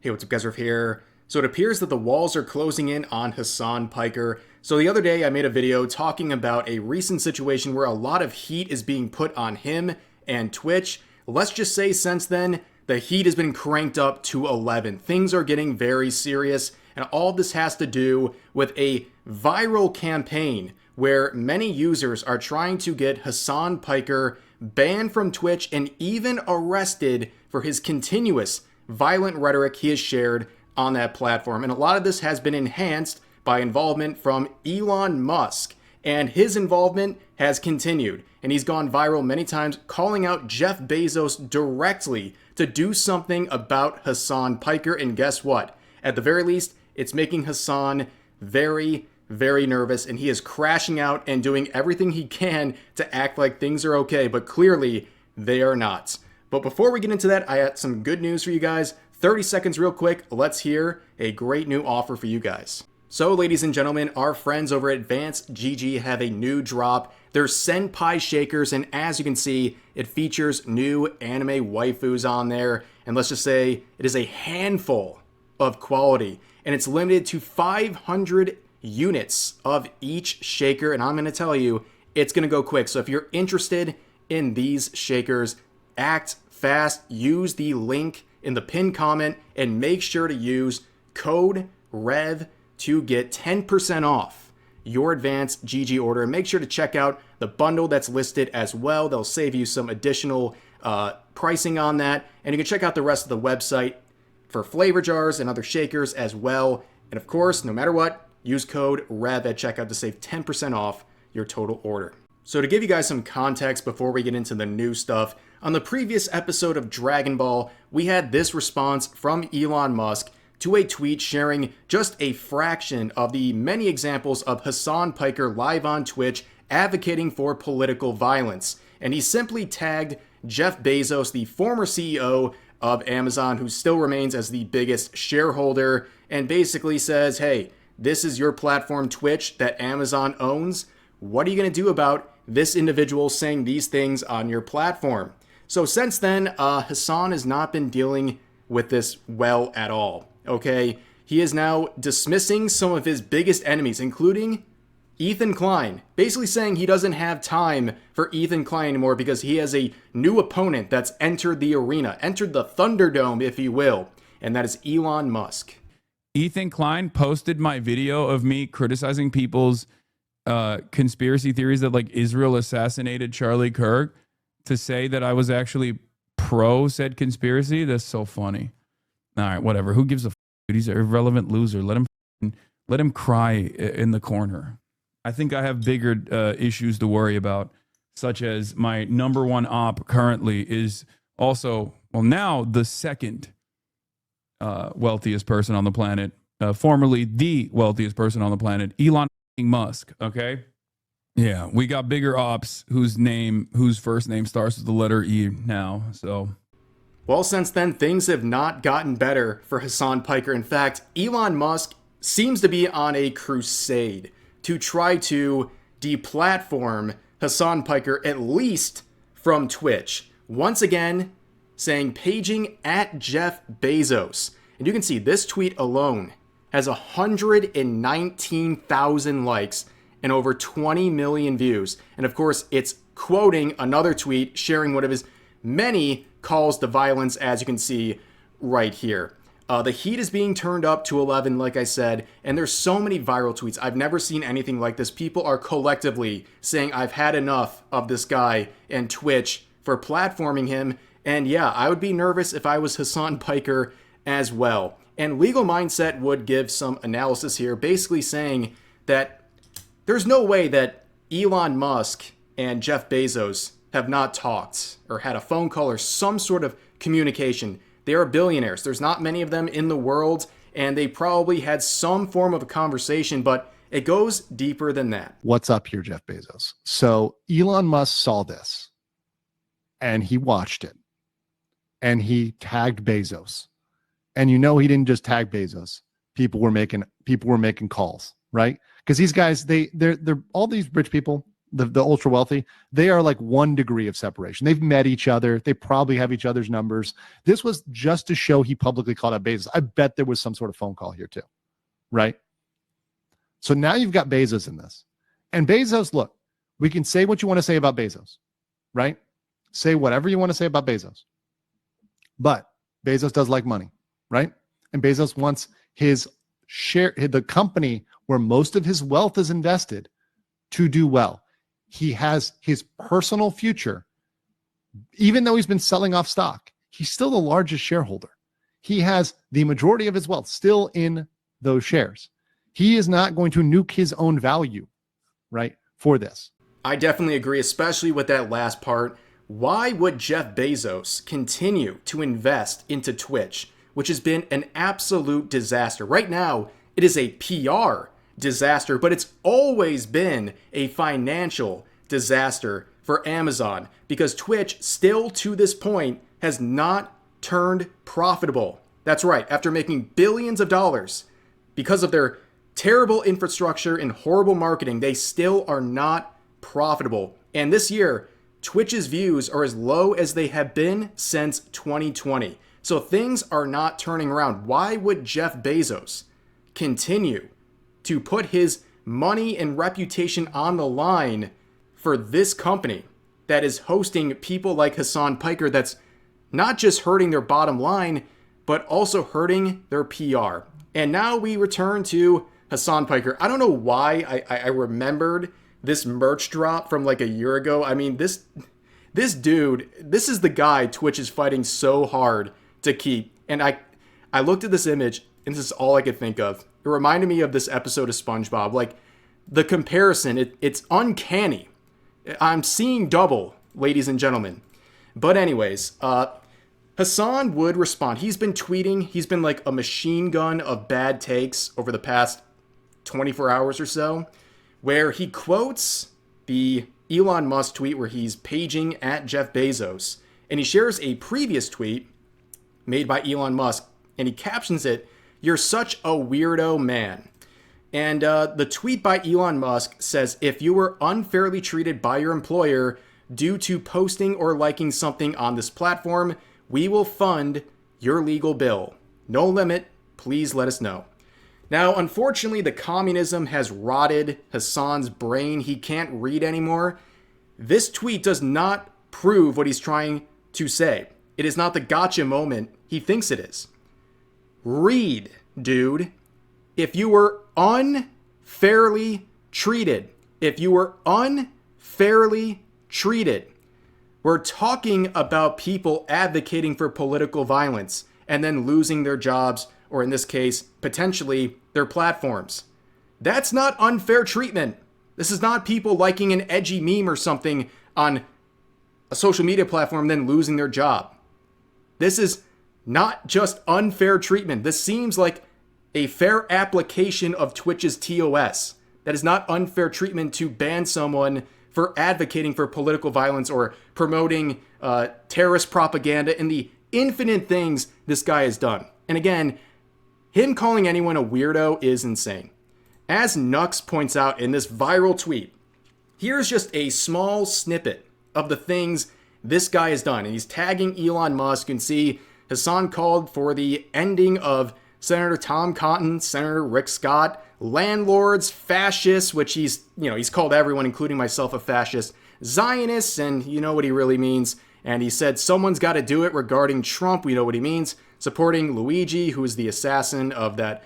Hey, what's up, guys? Riff here. So it appears that the walls are closing in on Hasan Piker. So the other day I made a video talking about a recent situation where a lot of heat is being put on him and Twitch. Let's just say since then, the heat has been cranked up to 11. Things are getting very serious, and all this has to do with a viral campaign where many users are trying to get Hasan Piker banned from Twitch and even arrested for his continuous violent rhetoric he has shared on that platform. And a lot of this has been enhanced by involvement from Elon Musk, and his involvement has continued. And he's gone viral many times, calling out Jeff Bezos directly to do something about Hasan Piker. And guess what? At the very least, it's making Hasan very, very nervous, and he is crashing out and doing everything he can to act like things are okay, but clearly they are not. But before we get into that, I got some good news for you guys. 30 seconds real quick, let's hear a great new offer for you guys. So ladies and gentlemen, our friends over at Advanced GG have a new drop. They're Senpai Shakers, and as you can see, it features new anime waifus on there. And let's just say it is a handful of quality, and it's limited to 500 units of each shaker. And I'm going to tell you, it's going to go quick. So if you're interested in these shakers, act fast. Use the link in the pinned comment and make sure to use code REV to get 10% off your Advanced GG order. And make sure to check out the bundle that's listed as well. They'll save you some additional pricing on that. And you can check out the rest of the website for flavor jars and other shakers as well. And of course, no matter what, use code REV at checkout to save 10% off your total order. So to give you guys some context before we get into the new stuff, on the previous episode of Dragon Ball, we had this response from Elon Musk to a tweet sharing just a fraction of the many examples of Hasan Piker live on Twitch advocating for political violence. And he simply tagged Jeff Bezos, the former CEO of Amazon, who still remains as the biggest shareholder, and basically says, hey, this is your platform, Twitch, that Amazon owns. What are you going to do about this individual saying these things on your platform? So since then, Hasan has not been dealing with this well at all, okay? He is now dismissing some of his biggest enemies, including Ethan Klein, basically saying he doesn't have time for Ethan Klein anymore because he has a new opponent that's entered the arena, entered the Thunderdome, if you will, and that is Elon Musk. Ethan Klein posted my video of me criticizing people's conspiracy theories that like Israel assassinated Charlie Kirk to say that I was actually pro said conspiracy. That's so funny. All right, whatever. Who gives a f? He's an irrelevant loser. Let him cry in the corner. I think I have bigger issues to worry about, such as my number one op currently is also, well, now the second wealthiest person on the planet, formerly the wealthiest person on the planet, Elon Musk. Okay. Yeah, we got bigger ops whose first name starts with the letter E now. So, well, since then, things have not gotten better for Hasan Piker. In fact, Elon Musk seems to be on a crusade to try to deplatform Hasan Piker, at least from Twitch. Once again, saying paging at Jeff Bezos. And you can see this tweet alone has 119,000 likes and over 20 million views. And of course, it's quoting another tweet sharing one of his many calls to violence, as you can see right here. The heat is being turned up to 11, like I said, and there's so many viral tweets. I've never seen anything like this. People are collectively saying, I've had enough of this guy and Twitch for platforming him. And yeah, I would be nervous if I was Hasan Piker as well. And Legal Mindset would give some analysis here, basically saying that there's no way that Elon Musk and Jeff Bezos have not talked or had a phone call or some sort of communication. They are billionaires. There's not many of them in the world, and they probably had some form of a conversation, but it goes deeper than that. What's up here, Jeff Bezos? So Elon Musk saw this, and he watched it, and he tagged Bezos. And you know he didn't just tag Bezos. People were making calls, right? Because these guys, they're all these rich people, the ultra wealthy, they are like 1 degree of separation. They've met each other. They probably have each other's numbers. This was just to show he publicly called out Bezos. I bet there was some sort of phone call here too, right? So now you've got Bezos in this. And Bezos, look, we can say what you want to say about Bezos, right? Say whatever you want to say about Bezos. But Bezos does like money, right? And Bezos wants his share, the company where most of his wealth is invested, to do well. He has his personal future. Even though he's been selling off stock, he's still the largest shareholder. He has the majority of his wealth still in those shares. He is not going to nuke his own value, right, for this. I definitely agree, especially with that last part. Why would Jeff Bezos continue to invest into Twitch, which has been an absolute disaster? Right now, it is a PR disaster, but it's always been a financial disaster for Amazon because Twitch still to this point has not turned profitable. That's right, after making billions of dollars because of their terrible infrastructure and horrible marketing, they still are not profitable. And this year, Twitch's views are as low as they have been since 2020. So things are not turning around. Why would Jeff Bezos continue to put his money and reputation on the line for this company that is hosting people like Hasan Piker that's not just hurting their bottom line, but also hurting their PR? And now we return to Hasan Piker. I don't know why I remembered this merch drop from like a year ago. I mean, this dude, this is the guy Twitch is fighting so hard to keep. And I looked at this image, and this is all I could think of. It reminded me of this episode of SpongeBob. Like, the comparison, it's uncanny. I'm seeing double, ladies and gentlemen. But anyways, Hasan would respond. He's been tweeting. He's been like a machine gun of bad takes over the past 24 hours or so, where he quotes the Elon Musk tweet where he's paging at Jeff Bezos, and he shares a previous tweet made by Elon Musk, and he captions it, "You're such a weirdo man." And the tweet by Elon Musk says, "If you were unfairly treated by your employer due to posting or liking something on this platform, we will fund your legal bill. No limit. Please let us know." Now, unfortunately, the communism has rotted Hasan's brain. He can't read anymore. This tweet does not prove what he's trying to say. It is not the gotcha moment he thinks it is. Read, dude. If you were unfairly treated, we're talking about people advocating for political violence and then losing their jobs, or in this case, potentially their platforms. That's not unfair treatment. This is not people liking an edgy meme or something on a social media platform then losing their job. This is not just unfair treatment. This seems like a fair application of Twitch's TOS. That is not unfair treatment to ban someone for advocating for political violence or promoting terrorist propaganda and the infinite things this guy has done. And again, him calling anyone a weirdo is insane. As Nux points out in this viral tweet, here's just a small snippet of the things this guy has done. And he's tagging Elon Musk, and see Hasan called for the ending of Senator Tom Cotton, Senator Rick Scott, landlords, fascists, which he's called everyone, including myself, a fascist, Zionists, and you know what he really means. And he said someone's got to do it regarding Trump. We know what he means. Supporting Luigi, who is the assassin of that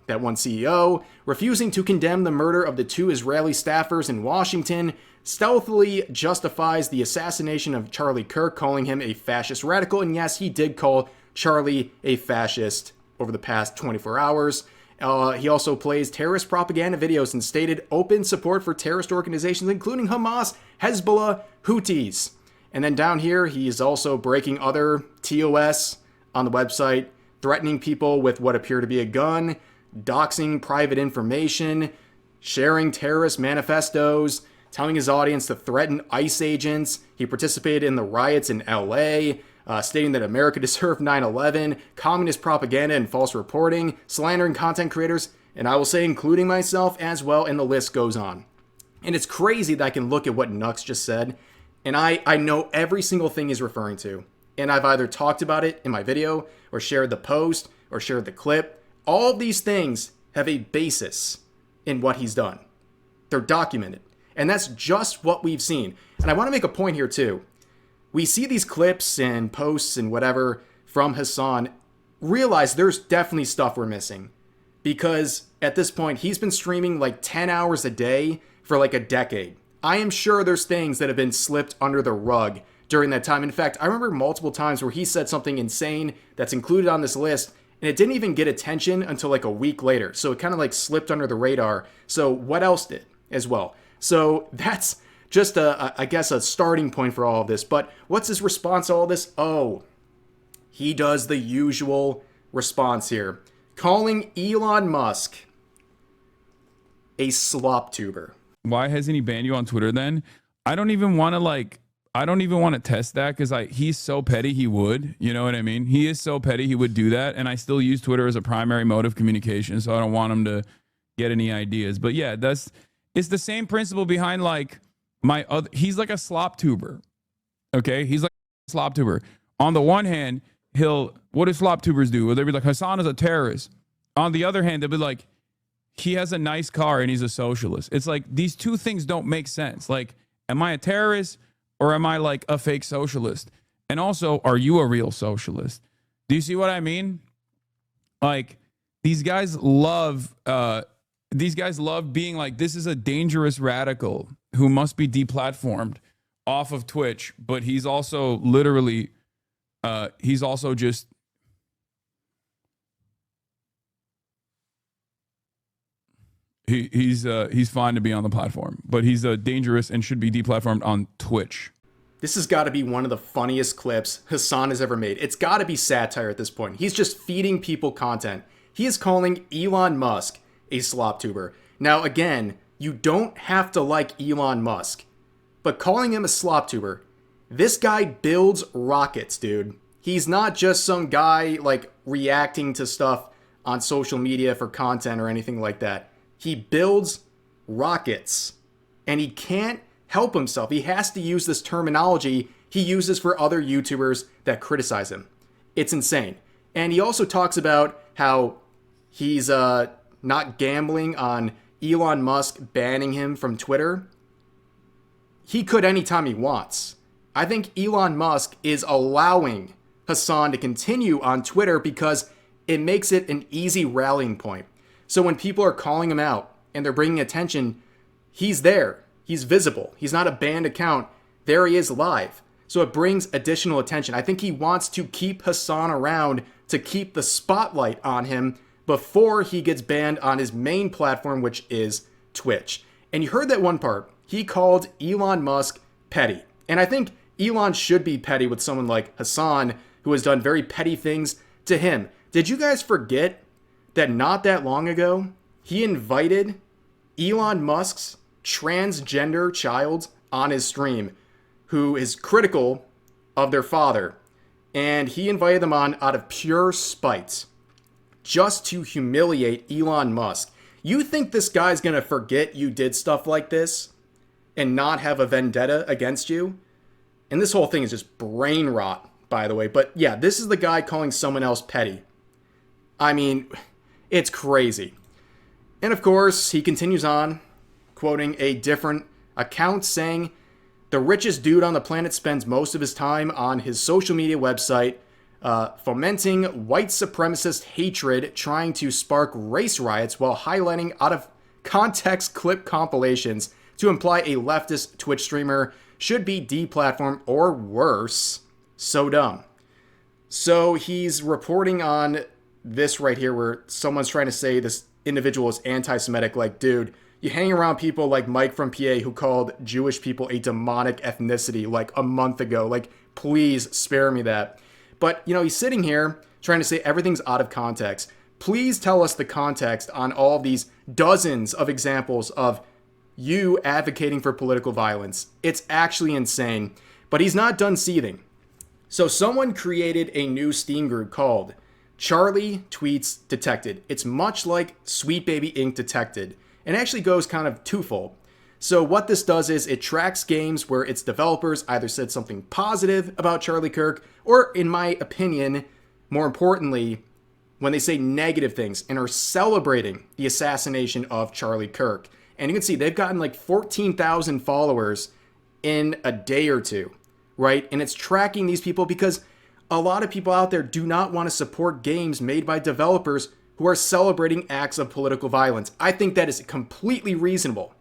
one CEO, refusing to condemn the murder of the 2 Israeli staffers in Washington, stealthily justifies the assassination of Charlie Kirk, calling him a fascist radical. And yes, he did call Charlie a fascist over the past 24 hours. He also plays terrorist propaganda videos and stated open support for terrorist organizations, including Hamas, Hezbollah, Houthis. And then down here, he's also breaking other TOS on the website, threatening people with what appear to be a gun, doxing private information, sharing terrorist manifestos, telling his audience to threaten ICE agents. He participated in the riots in LA, stating that America deserved 9/11, communist propaganda and false reporting, slandering content creators, and I will say including myself as well, and the list goes on. And it's crazy that I can look at what Nux just said, and I know every single thing he's referring to. And I've either talked about it in my video, or shared the post, or shared the clip. All of these things have a basis in what he's done. They're documented. And that's just what we've seen. And I want to make a point here too. We see these clips and posts and whatever from Hasan, realize there's definitely stuff we're missing. Because at this point, he's been streaming like 10 hours a day for like a decade. I am sure there's things that have been slipped under the rug during that time. In fact, I remember multiple times where he said something insane that's included on this list, and it didn't even get attention until like a week later. So it kind of like slipped under the radar. So what else did as well? So that's just I guess a starting point for all of this. But what's his response to all this? Oh, he does the usual response here, calling Elon Musk a sloptuber. Why hasn't he banned you on Twitter then? I don't even want to test that because he's so petty he would. You know what I mean? He is so petty he would do that. And I still use Twitter as a primary mode of communication, so I don't want him to get any ideas. But yeah, it's the same principle behind like he's like a sloptuber. Okay? He's like a sloptuber. On the one hand, what do sloptubers do? Well, they'll be like, Hasan is a terrorist. On the other hand, they'll be like, he has a nice car and he's a socialist. It's like these two things don't make sense. Like, am I a terrorist or am I like a fake socialist? And also, are you a real socialist? Do you see what I mean? Like, these guys love being like, this is a dangerous radical who must be deplatformed off of Twitch, but he's also literally he's also just he's fine to be on the platform, but he's dangerous and should be deplatformed on Twitch. This has got to be one of the funniest clips Hasan has ever made. It's got to be satire at this point. He's just feeding people content. He is calling Elon Musk a sloptuber. Now, again, you don't have to like Elon Musk, but calling him a sloptuber, this guy builds rockets, dude. He's not just some guy like reacting to stuff on social media for content or anything like that. He builds rockets, and he can't help himself. He has to use this terminology he uses for other YouTubers that criticize him. It's insane. And he also talks about how he's not gambling on Elon Musk banning him from Twitter. He could anytime he wants. I think Elon Musk is allowing Hasan to continue on Twitter because it makes it an easy rallying point. So when people are calling him out and they're bringing attention, he's there. He's visible. He's not a banned account. There he is live. So it brings additional attention. I think he wants to keep Hasan around to keep the spotlight on him before he gets banned on his main platform, which is Twitch. And you heard that one part. He called Elon Musk petty. And I think Elon should be petty with someone like Hasan, who has done very petty things to him. Did you guys forget that not that long ago, he invited Elon Musk's transgender child on his stream, who is critical of their father, and he invited them on out of pure spite, just to humiliate Elon Musk. You think this guy's gonna forget you did stuff like this and not have a vendetta against you? And this whole thing is just brain rot, by the way. But yeah, this is the guy calling someone else petty. I mean, it's crazy. And of course, he continues on, quoting a different account saying, the richest dude on the planet spends most of his time on his social media website fomenting white supremacist hatred, trying to spark race riots while highlighting out of context clip compilations to imply a leftist Twitch streamer should be deplatformed or worse. So dumb. So he's reporting on this right here where someone's trying to say this individual is anti-Semitic. Like, dude, you hang around people like Mike from PA who called Jewish people a demonic ethnicity like a month ago. Like, please spare me that. But, you know, he's sitting here trying to say everything's out of context. Please tell us the context on all of these dozens of examples of you advocating for political violence. It's actually insane. But he's not done seething. So someone created a new Steam group called Charlie Tweets Detected. It's much like Sweet Baby Inc. Detected. And actually goes kind of twofold. So what this does is it tracks games where its developers either said something positive about Charlie Kirk, or in my opinion, more importantly, when they say negative things and are celebrating the assassination of Charlie Kirk. And you can see they've gotten like 14,000 followers in a day or two, right? And it's tracking these people because a lot of people out there do not want to support games made by developers who are celebrating acts of political violence. I think that is completely reasonable.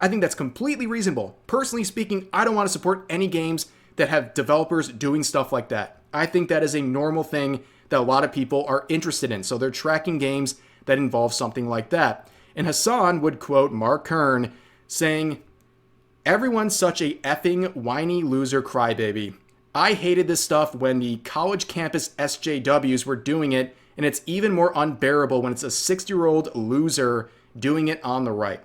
I think that's completely reasonable. Personally speaking, I don't want to support any games that have developers doing stuff like that. I think that is a normal thing that a lot of people are interested in. So they're tracking games that involve something like that. And Hasan would quote Mark Kern saying, "Everyone's such a effing whiny loser crybaby. I hated this stuff when the college campus SJWs were doing it, and it's even more unbearable when it's a 60-year-old loser doing it on the right."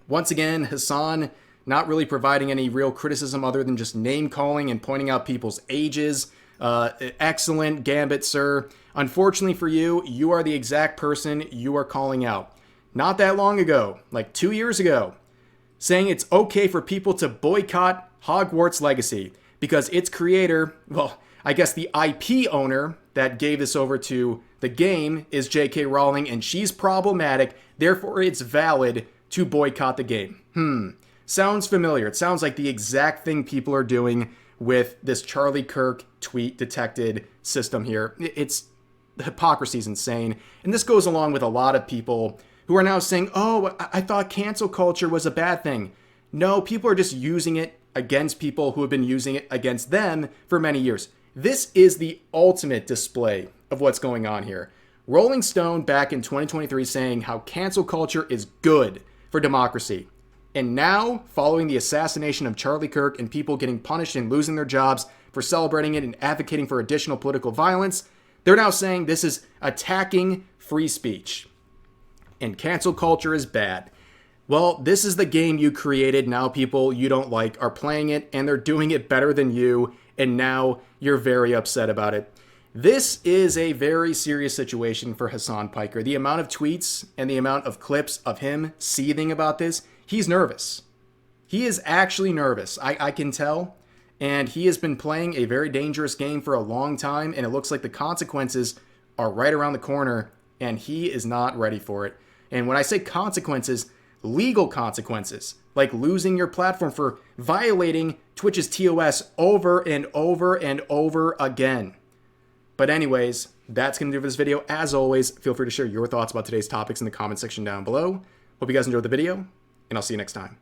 Once again, Hasan not really providing any real criticism other than just name calling and pointing out people's ages. Excellent gambit, sir. Unfortunately for you, you are the exact person you are calling out. Not that long ago, like 2 years ago, saying it's okay for people to boycott Hogwarts Legacy because its creator, well, I guess the IP owner that gave this over to the game is J.K. Rowling, and she's problematic, therefore it's valid to boycott the game. Sounds familiar. It sounds like the exact thing people are doing with this Charlie Kirk tweet detected system here. It's the hypocrisy is insane. And this goes along with a lot of people who are now saying, oh, I thought cancel culture was a bad thing. No, people are just using it against people who have been using it against them for many years. This is the ultimate display of what's going on here. Rolling Stone back in 2023 saying how cancel culture is good for democracy. And now, following the assassination of Charlie Kirk and people getting punished and losing their jobs for celebrating it and advocating for additional political violence, they're now saying this is attacking free speech. And cancel culture is bad. Well, this is the game you created. Now people you don't like are playing it, and they're doing it better than you, and now you're very upset about it. This is a very serious situation for Hasan Piker. The amount of tweets and the amount of clips of him seething about this, he's nervous. He is actually nervous. I can tell. And he has been playing a very dangerous game for a long time, and it looks like the consequences are right around the corner, and he is not ready for it. And when I say consequences, legal consequences, like losing your platform for violating Twitch's TOS over and over and over again. But anyways, that's going to do for this video. As always, feel free to share your thoughts about today's topics in the comment section down below. Hope you guys enjoyed the video, and I'll see you next time.